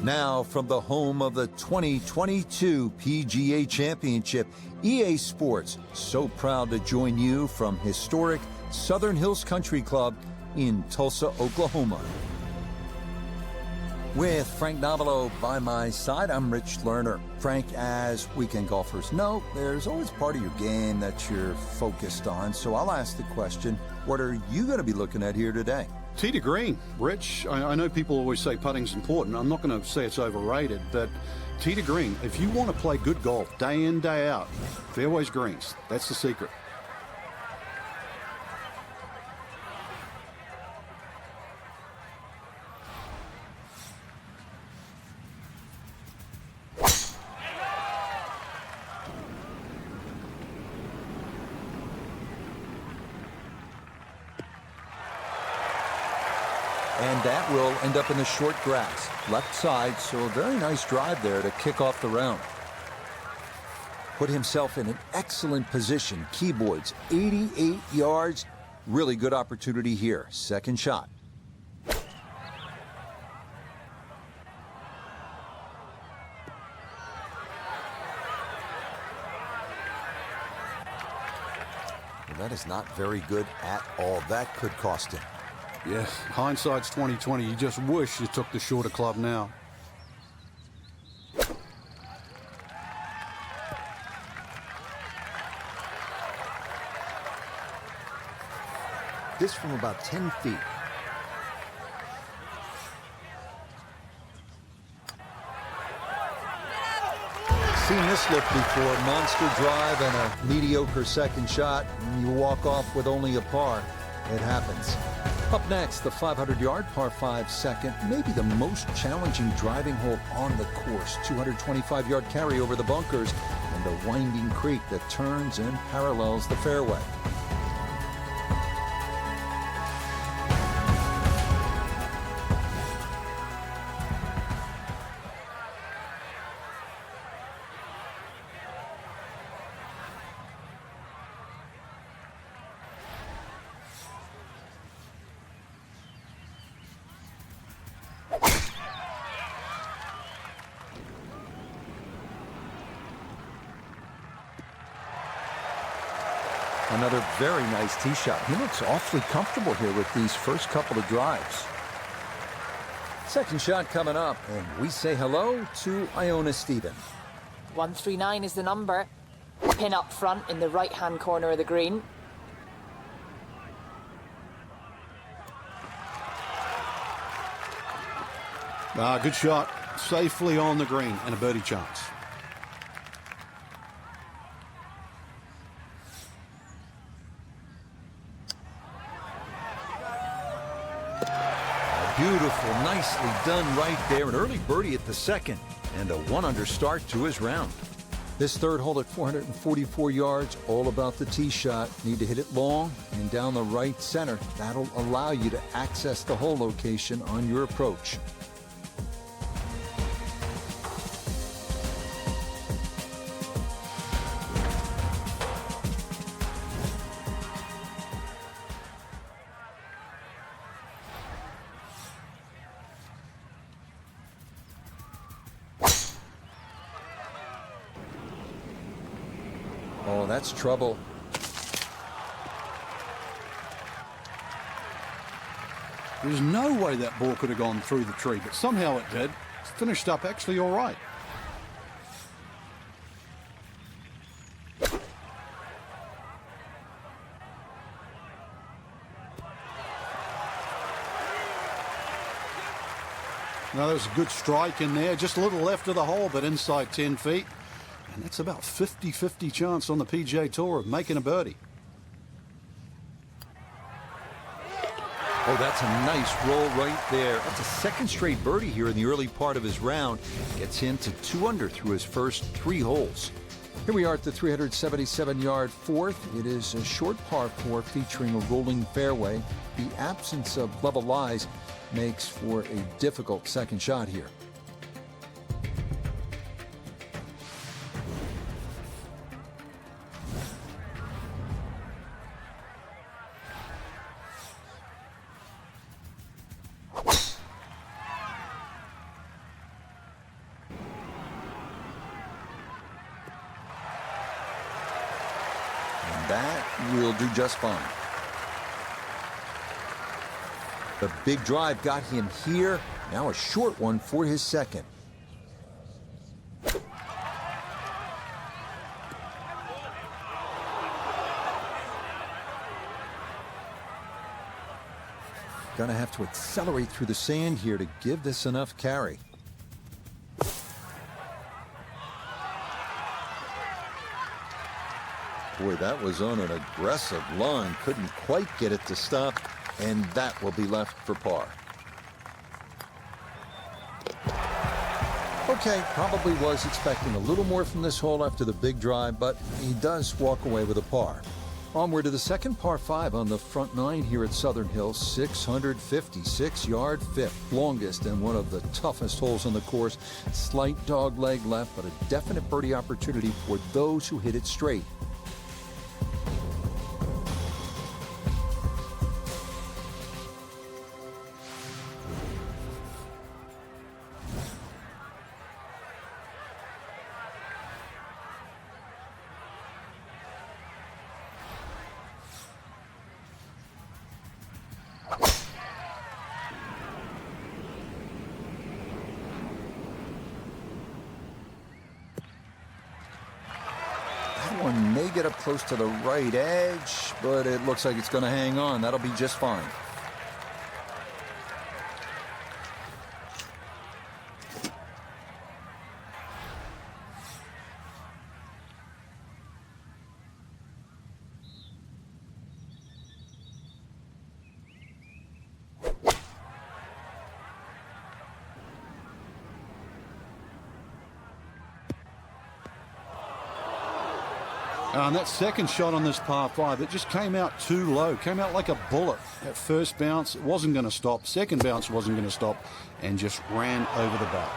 Now, from the home of the 2022 PGA Championship, EA Sports, so proud to join you from historic Southern Hills Country Club in Tulsa, Oklahoma. With Frank Novello by my side, I'm Rich Lerner. Frank, as weekend golfers know, there's always part of your game that you're focused on. So I'll ask the question, what are you going to be looking at here today? Tee to green, Rich. I know people always say putting's important. I'm not going to say it's overrated, but tee to green, if you want to play good golf day in, day out, fairways greens, that's the secret. And that will end up in the short grass, left side, so a very nice drive there to kick off the round. Put himself in an excellent position. Keyboards, 88 yards. Really good opportunity here. Second shot. Well, that is not very good at all. That could cost him. Yeah, hindsight's 20/20. You just wish you took the shorter club now. This from about 10 feet. Seen this look before. Monster drive and a mediocre second shot, and you walk off with only a par. It happens. Up next, the 500-yard par 5 second, maybe the most challenging driving hole on the course. 225-yard carry over the bunkers and the winding creek that turns and parallels the fairway. Another very nice tee shot. He looks awfully comfortable here with these first couple of drives. Second shot coming up, and we say hello to Iona Stephen. 139 is the number. Pin up front in the right-hand corner of the green. Good shot. Safely on the green and a birdie chance. Beautiful, nicely done right there. An early birdie at the second and a 1-under start to his round. This third hole at 444 yards, all about the tee shot. Need to hit it long and down the right center. That'll allow you to access the hole location on your approach. Oh, that's trouble. There's no way that ball could have gone through the tree, but somehow it did. It's finished up actually all right. Now, there's a good strike in there, just a little left of the hole, but inside 10 feet. And that's about 50-50 chance on the PGA Tour of making a birdie. Oh, that's a nice roll right there. That's a second straight birdie here in the early part of his round. Gets him to 2 under through his first 3 holes. Here we are at the 377-yard fourth. It is a short par 4 featuring a rolling fairway. The absence of level lies makes for a difficult second shot here. That will do just fine. The big drive got him here. Now a short one for his second. Gonna have to accelerate through the sand here to give this enough carry. Boy, that was on an aggressive line. Couldn't quite get it to stop, and that will be left for par. Okay, probably was expecting a little more from this hole after the big drive, but he does walk away with a par. Onward to the second par 5 on the front 9 here at Southern Hills, 656-yard fifth, longest and one of the toughest holes on the course. Slight dog leg left, but a definite birdie opportunity for those who hit it straight. One may get up close to the right edge, but it looks like it's going to hang on. That'll be just fine. And that second shot on this par 5, it just came out too low, came out like a bullet. That first bounce, it wasn't going to stop. Second bounce wasn't going to stop, and just ran over the back.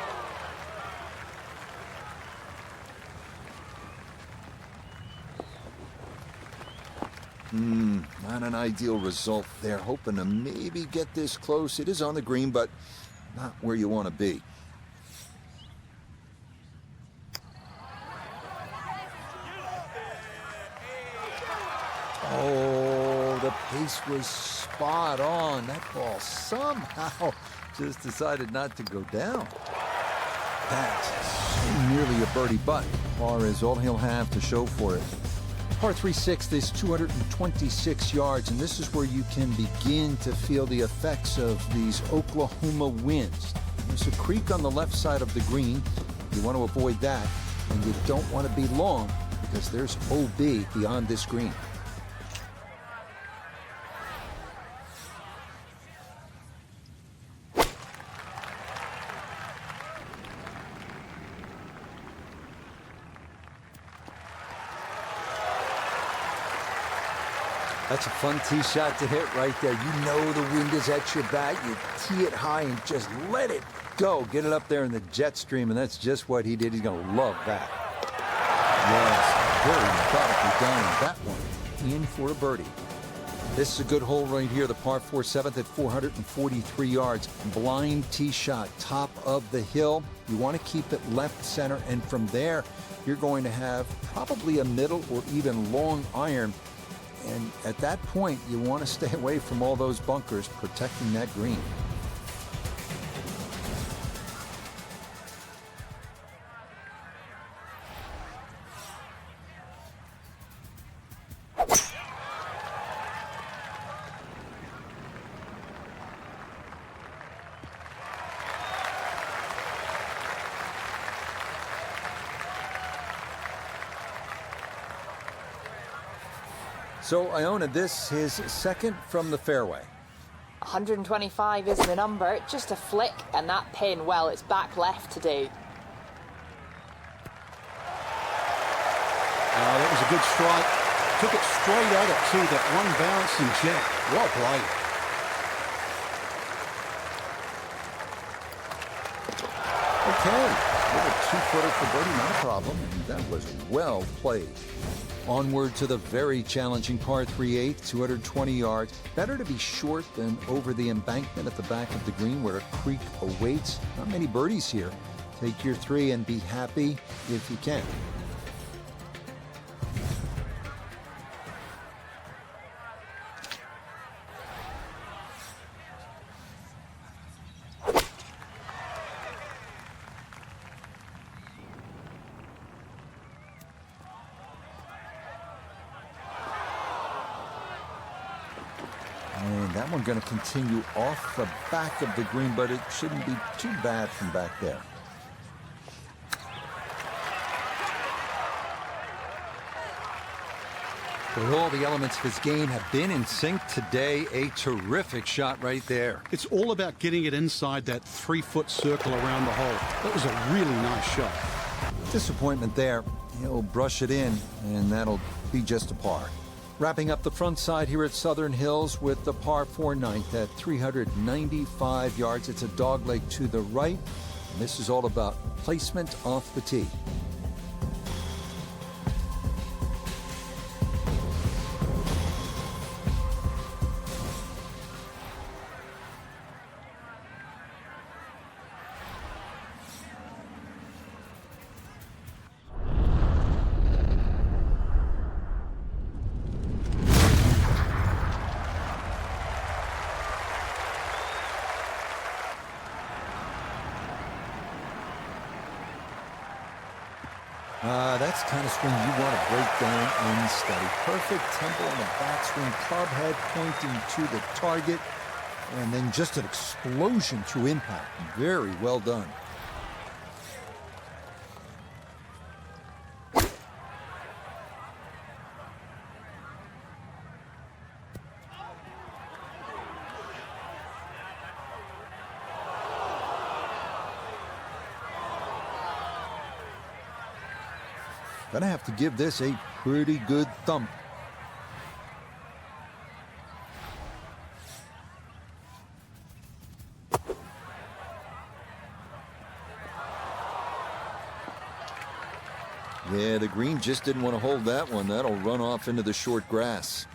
Not an ideal result there. Hoping to maybe get this close. It is on the green, but not where you want to be. Oh, the pace was spot on. That ball somehow just decided not to go down. That's nearly a birdie, but par is all he'll have to show for it. Par 3/6 is 226 yards, and this is where you can begin to feel the effects of these Oklahoma winds. There's a creek on the left side of the green. You want to avoid that, and you don't want to be long because there's OB beyond this green. That's a fun tee shot to hit right there. You know the wind is at your back. You tee it high and just let it go. Get it up there in the jet stream, and that's just what he did. He's going to love that. Yes, very methodically down on that one. In for a birdie. This is a good hole right here, the par 4 7th at 443 yards. Blind tee shot, top of the hill. You want to keep it left center, and from there, you're going to have probably a middle or even long iron. And at that point, you want to stay away from all those bunkers, protecting that green. So, Iona, this is second from the fairway. 125 is the number, just a flick, and that pin, well, it's back left today. That was a good strike. Took it straight at it, too, that one bouncing jet. Well played. Okay, little two-footer for birdie, not a problem, and that was well played. Onward to the very challenging par 3/8, 220 yards. Better to be short than over the embankment at the back of the green where a creek awaits. Not many birdies here. Take your three and be happy if you can. And that one going to continue off the back of the green, but it shouldn't be too bad from back there. But all the elements of his game have been in sync today. A terrific shot right there. It's all about getting it inside that 3-foot circle around the hole. That was a really nice shot. Disappointment there. He'll brush it in, and that'll be just a par. Wrapping up the front side here at Southern Hills with the par 4 9th at 395 yards. It's a dogleg to the right. And this is all about placement off the tee. That's the kind of swing you want to break down and study. Perfect tempo on the backswing, club head pointing to the target, and then just an explosion through impact. Very well done. Gonna have to give this a pretty good thump. Yeah, the green just didn't want to hold that one. That'll run off into the short grass.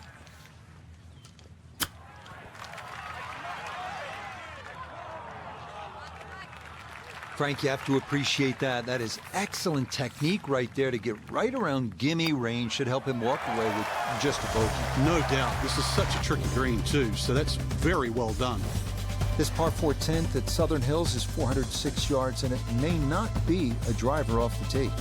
Frank, you have to appreciate that. That is excellent technique right there to get right around gimme range. Should help him walk away with just a bogey. No doubt. This is such a tricky green, too, so that's very well done. This par 4 10th at Southern Hills is 406 yards, and it may not be a driver off the tee.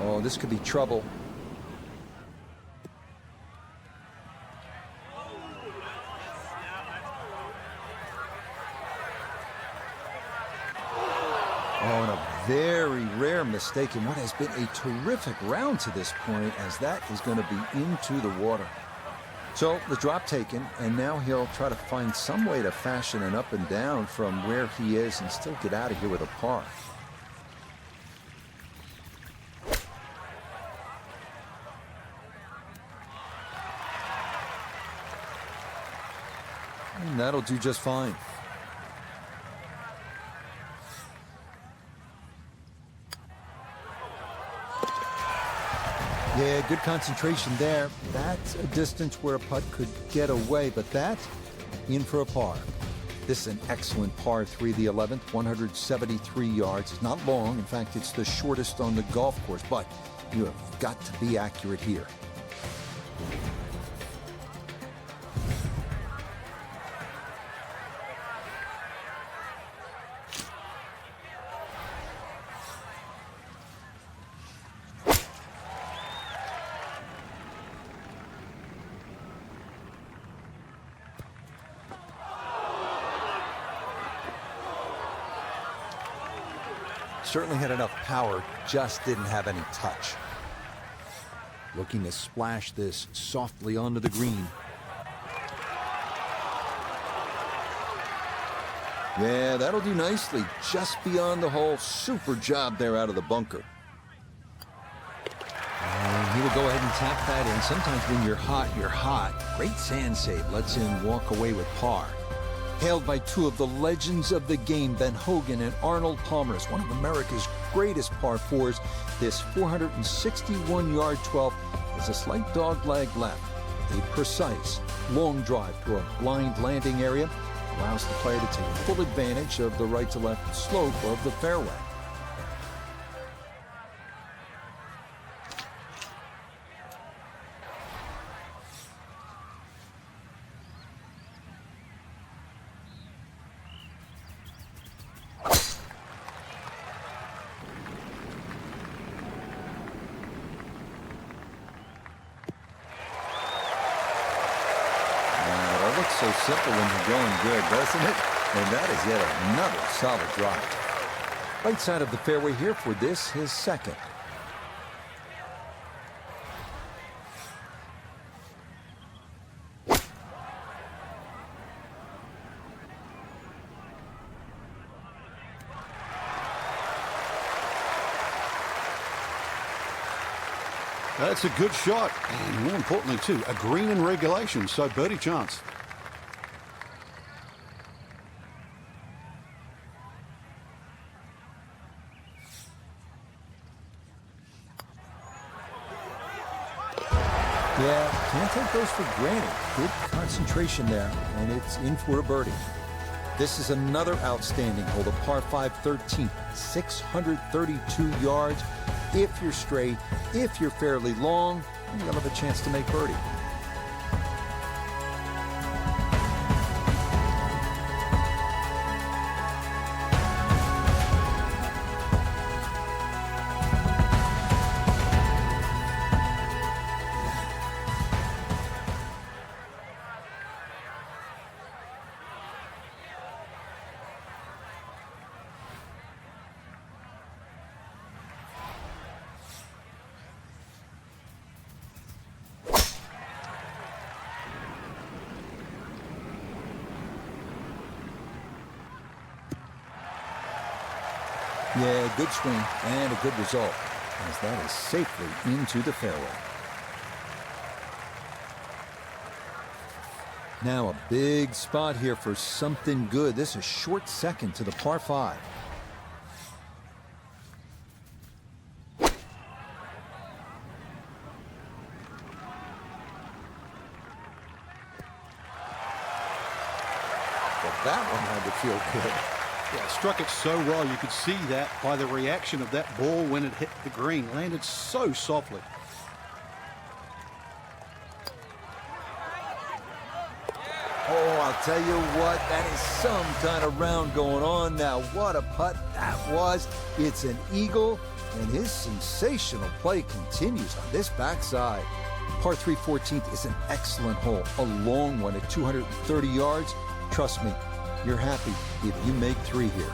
Oh, this could be trouble. Oh, and a very rare mistake in what has been a terrific round to this point, as that is going to be into the water. So the drop taken, and now he'll try to find some way to fashion an up and down from where he is and still get out of here with a par. And that'll do just fine. Yeah, good concentration there. That's a distance where a putt could get away, but that, in for a par. This is an excellent par 3, the 11th, 173 yards. It's not long. In fact, it's the shortest on the golf course, but you have got to be accurate here. Certainly had enough power, just didn't have any touch. Looking to splash this softly onto the green. Yeah, that'll do nicely. Just beyond the hole. Super job there out of the bunker. And he will go ahead and tap that in. Sometimes when you're hot, you're hot. Great sand save. Lets him walk away with par. Hailed by two of the legends of the game, Ben Hogan and Arnold Palmer, as one of America's greatest par fours. This 461-yard 12 is a slight dog-leg left. A precise, long drive to a blind landing area allows the player to take full advantage of the right-to-left slope of the fairway. So simple when you're going good, doesn't it? And that is yet another solid drive. Right side of the fairway here for this, his second. That's a good shot, and more importantly too, a green in regulation, so birdie chance. Yeah, can't take those for granted. Good concentration there, and it's in for a birdie. This is another outstanding hole, the par 5 13th, 632 yards. If you're straight, if you're fairly long, you'll have a chance to make birdie. Yeah, good swing and a good result, as that is safely into the fairway. Now a big spot here for something good. This is a short second to the par 5. That one had to feel good. Yeah, struck it so well. You could see that by the reaction of that ball when it hit the green. Landed so softly. Oh, I'll tell you what, that is some kind of round going on now. What a putt that was. It's an eagle, and his sensational play continues on this backside. Par 3 14th is an excellent hole, a long one at 230 yards. Trust me, you're happy if you make 3 here.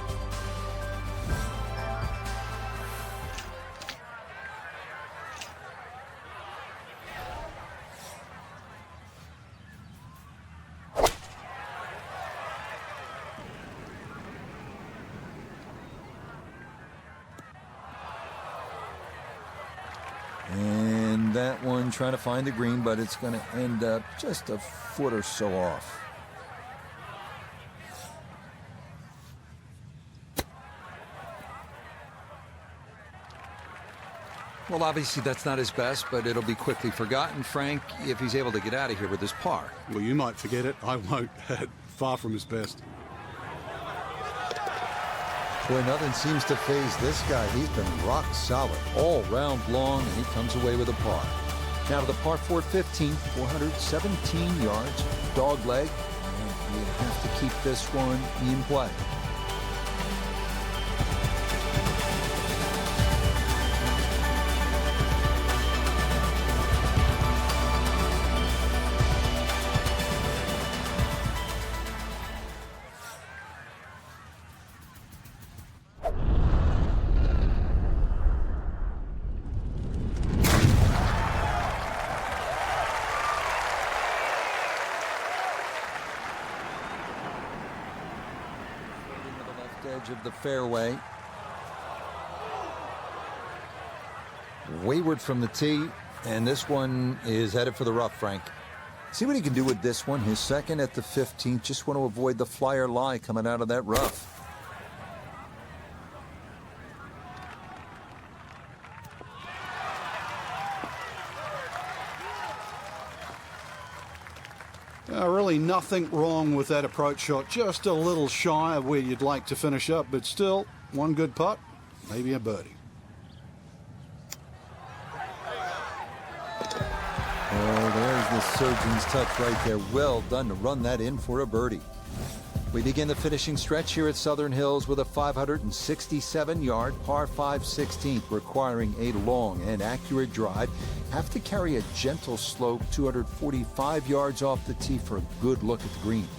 And that one trying to find the green, but it's going to end up just a foot or so off. Well, obviously that's not his best, but it'll be quickly forgotten, Frank, if he's able to get out of here with his par. Well, you might forget it. I won't. Far from his best. Boy, nothing seems to faze this guy. He's been rock solid all round long, and he comes away with a par. Now to the par 4 15, 417 yards, dog leg, and you have to keep this one in play. Edge of the fairway. Wayward from the tee, and this one is headed for the rough, Frank. See what he can do with this one. His second at the 15th. Just want to avoid the flyer lie coming out of that rough. Really nothing wrong with that approach shot. Just a little shy of where you'd like to finish up, but still, one good putt, maybe a birdie. Oh, there's the surgeon's touch right there. Well done to run that in for a birdie. We begin the finishing stretch here at Southern Hills with a 567-yard par 5 16th, requiring a long and accurate drive. Have to carry a gentle slope 245 yards off the tee for a good look at the green.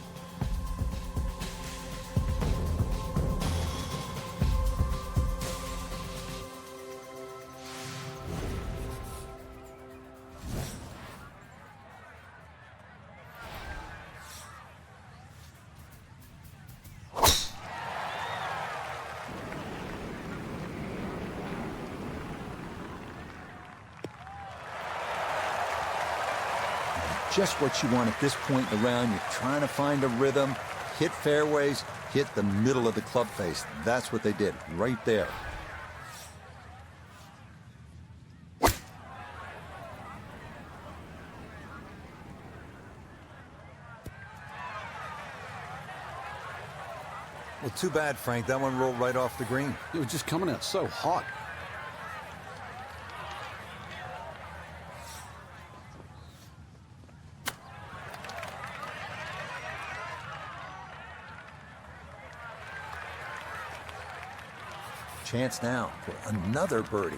Just what you want at this point in the round. You're trying to find a rhythm, hit fairways, hit the middle of the club face. That's what they did right there. Well, too bad, Frank. That one rolled right off the green. It was just coming out so hot. Chance now for another birdie.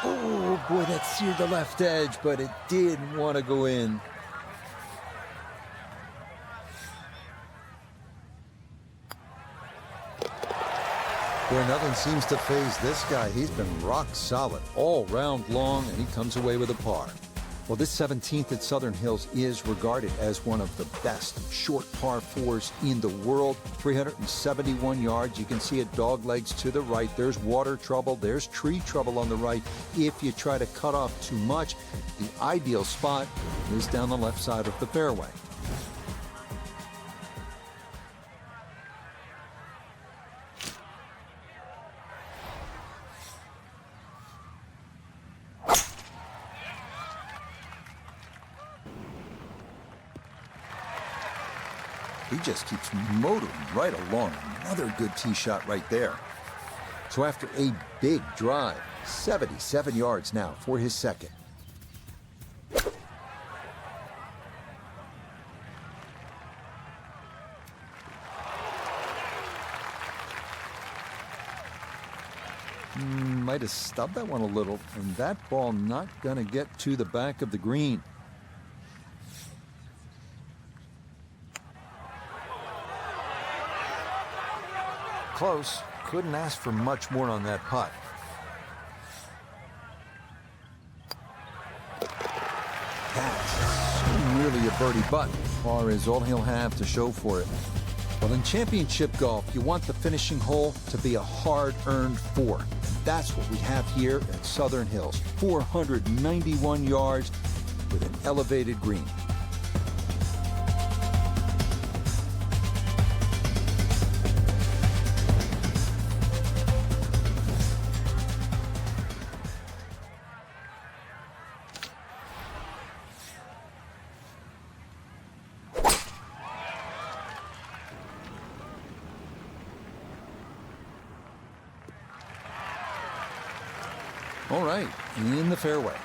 Oh, boy, that seared the left edge, but it did want to go in. Boy, nothing seems to faze this guy. He's been rock solid all round long, and he comes away with a par. Well, this 17th at Southern Hills is regarded as one of the best short par fours in the world. 371 yards. You can see it dog legs to the right. There's water trouble. There's tree trouble on the right. If you try to cut off too much, the ideal spot is down the left side of the fairway. He just keeps motoring right along. Another good tee shot right there. So after a big drive, 77 yards now for his second. Might have stubbed that one a little, and that ball not going to get to the back of the green. Close. Couldn't ask for much more on that putt. That's nearly a birdie, but par is all he'll have to show for it. Well, in championship golf, you want the finishing hole to be a hard-earned four. That's what we have here at Southern Hills. 491 yards with an elevated green. All right, in the fairway.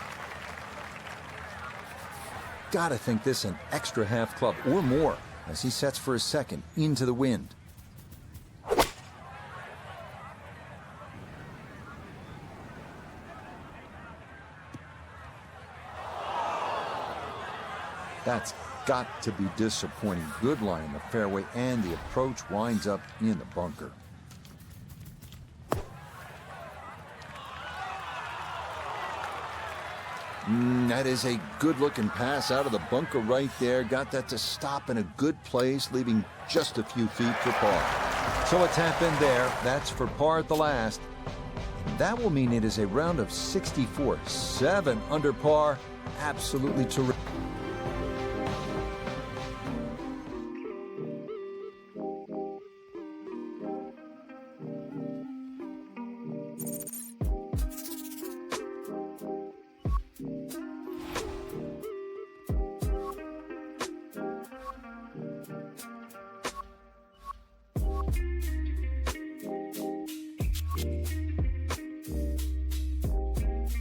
Gotta think this an extra half club or more as he sets for his second into the wind. That's got to be disappointing. Good line in the fairway, and the approach winds up in the bunker. That is a good-looking pass out of the bunker right there. Got that to stop in a good place, leaving just a few feet for par. So a tap in there. That's for par at the last. That will mean it is a round of 64. 7 under par. Absolutely terrific.